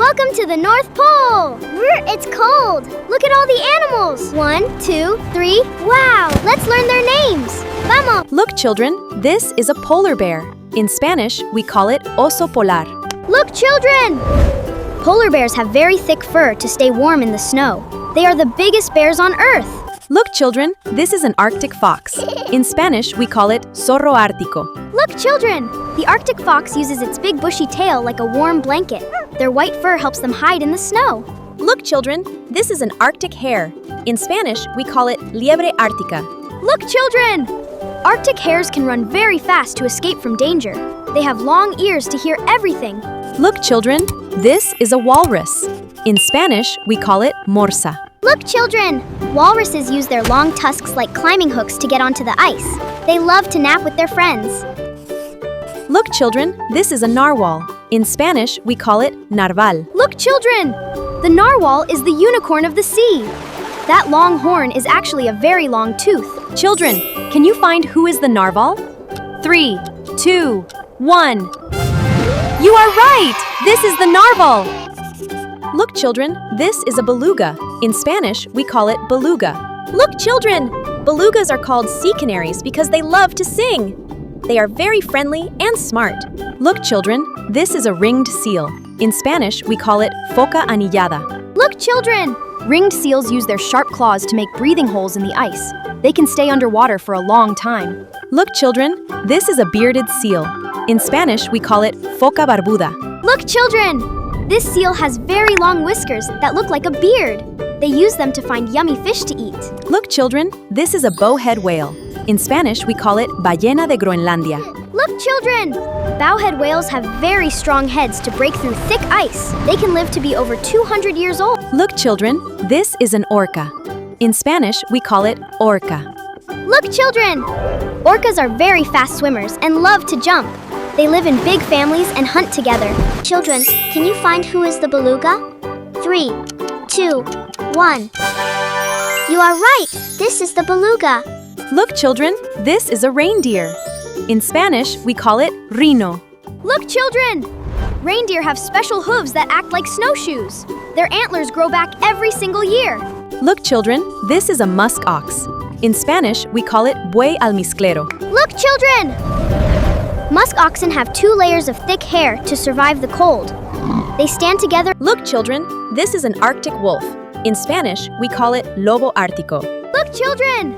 Welcome to the North Pole! It's cold! Look at all the animals! 1, 2, 3, wow! Let's learn their names! Vamos! Look, children, this is a polar bear. In Spanish, we call it oso polar. Look, children! Polar bears have very thick fur to stay warm in the snow. They are the biggest bears on Earth. Look, children, this is an Arctic fox. In Spanish, we call it zorro ártico. Look, children! The Arctic fox uses its big bushy tail like a warm blanket. Their white fur helps them hide in the snow. Look, children, this is an Arctic hare. In Spanish, we call it liebre ártica. Look, children! Arctic hares can run very fast to escape from danger. They have long ears to hear everything. Look, children, this is a walrus. In Spanish, we call it morsa. Look, children! Walruses use their long tusks like climbing hooks to get onto the ice. They love to nap with their friends. Look, children, this is a narwhal. In Spanish, we call it narval. Look, children! The narwhal is the unicorn of the sea. That long horn is actually a very long tooth. Children, can you find who is the narwhal? 3, 2, 1. You are right! This is the narwhal! Look, children, this is a beluga. In Spanish, we call it beluga. Look, children! Belugas are called sea canaries because they love to sing. They are very friendly and smart. Look, children, this is a ringed seal. In Spanish, we call it foca anillada. Look, children! Ringed seals use their sharp claws to make breathing holes in the ice. They can stay underwater for a long time. Look, children, this is a bearded seal. In Spanish, we call it foca barbuda. Look, children! This seal has very long whiskers that look like a beard. They use them to find yummy fish to eat. Look, children, this is a bowhead whale. In Spanish, we call it ballena de Groenlandia. Look, children! Bowhead whales have very strong heads to break through thick ice. They can live to be over 200 years old. Look, children, this is an orca. In Spanish, we call it orca. Look, children! Orcas are very fast swimmers and love to jump. They live in big families and hunt together. Children, can you find who is the beluga? 3, 2, 1. You are right! This is the beluga. Look, children, this is a reindeer. In Spanish, we call it rino. Look, children! Reindeer have special hooves that act like snowshoes. Their antlers grow back every single year. Look, children, this is a musk ox. In Spanish, we call it buey almizclero. Look, children! Musk oxen have 2 layers of thick hair to survive the cold. They stand together. Look, children, this is an Arctic wolf. In Spanish, we call it lobo ártico. Look, children!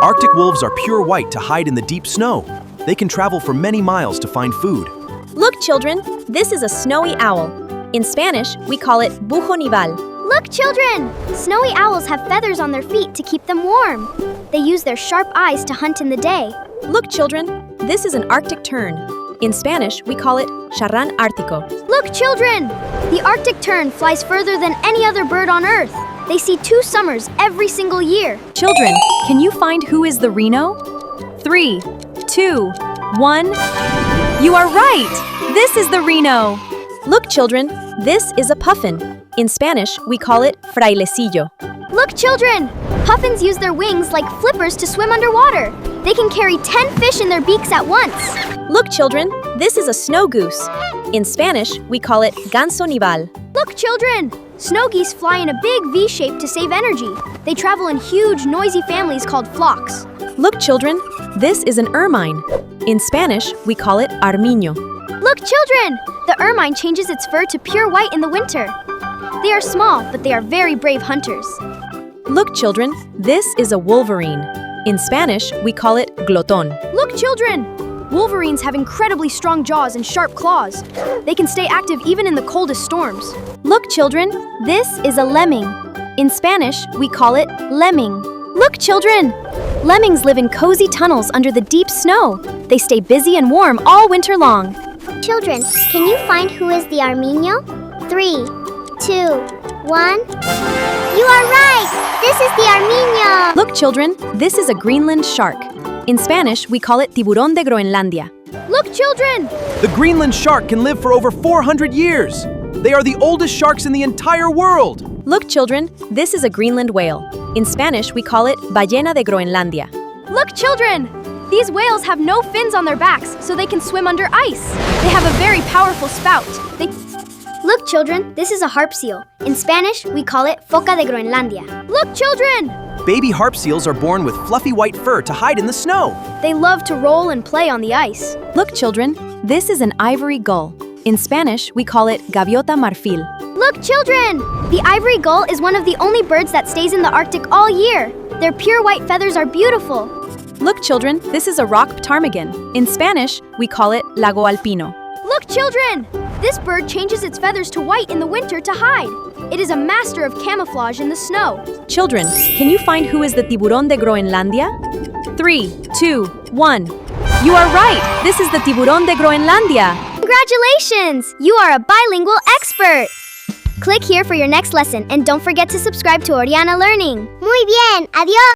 Arctic wolves are pure white to hide in the deep snow. They can travel for many miles to find food. Look, children, this is a snowy owl. In Spanish, we call it bujo nival. Look, children! Snowy owls have feathers on their feet to keep them warm. They use their sharp eyes to hunt in the day. Look, children, this is an Arctic tern. In Spanish, we call it charrán ártico. Look, children! The Arctic tern flies further than any other bird on Earth. They see 2 summers every single year. Children, can you find who is the rhino? 3, 2, 1. You are right! This is the rhino. Look, children, this is a puffin. In Spanish, we call it frailecillo. Look, children! Puffins use their wings like flippers to swim underwater. They can carry 10 fish in their beaks at once. Look, children, this is a snow goose. In Spanish, we call it ganso nival. Look, children! Snow geese fly in a big V shape to save energy. They travel in huge, noisy families called flocks. Look, children, this is an ermine. In Spanish, we call it armiño. Look, children! The ermine changes its fur to pure white in the winter. They are small, but they are very brave hunters. Look, children, this is a wolverine. In Spanish, we call it glotón. Look, children! Wolverines have incredibly strong jaws and sharp claws. They can stay active even in the coldest storms. Look, children, this is a lemming. In Spanish, we call it lemming. Look, children! Lemmings live in cozy tunnels under the deep snow. They stay busy and warm all winter long. Children, can you find who is the armiño? 3, 2, 1. You are right! This is the armiño! Look, children, this is a Greenland shark. In Spanish, we call it tiburón de Groenlandia. Look, children! The Greenland shark can live for over 400 years. They are the oldest sharks in the entire world. Look, children, this is a Greenland whale. In Spanish, we call it ballena de Groenlandia. Look, children! These whales have no fins on their backs, so they can swim under ice. They have a very powerful spout. Look, children, this is a harp seal. In Spanish, we call it foca de Groenlandia. Look, children! Baby harp seals are born with fluffy white fur to hide in the snow. They love to roll and play on the ice. Look, children, this is an ivory gull. In Spanish, we call it gaviota marfil. Look, children! The ivory gull is one of the only birds that stays in the Arctic all year. Their pure white feathers are beautiful. Look, children, this is a rock ptarmigan. In Spanish, we call it lago alpino. Look, children! This bird changes its feathers to white in the winter to hide. It is a master of camouflage in the snow. Children, can you find who is the tiburón de Groenlandia? 3, 2, 1. You are right! This is the tiburón de Groenlandia! Congratulations! You are a bilingual expert! Click here for your next lesson and don't forget to subscribe to Oriana Learning. Muy bien, adiós!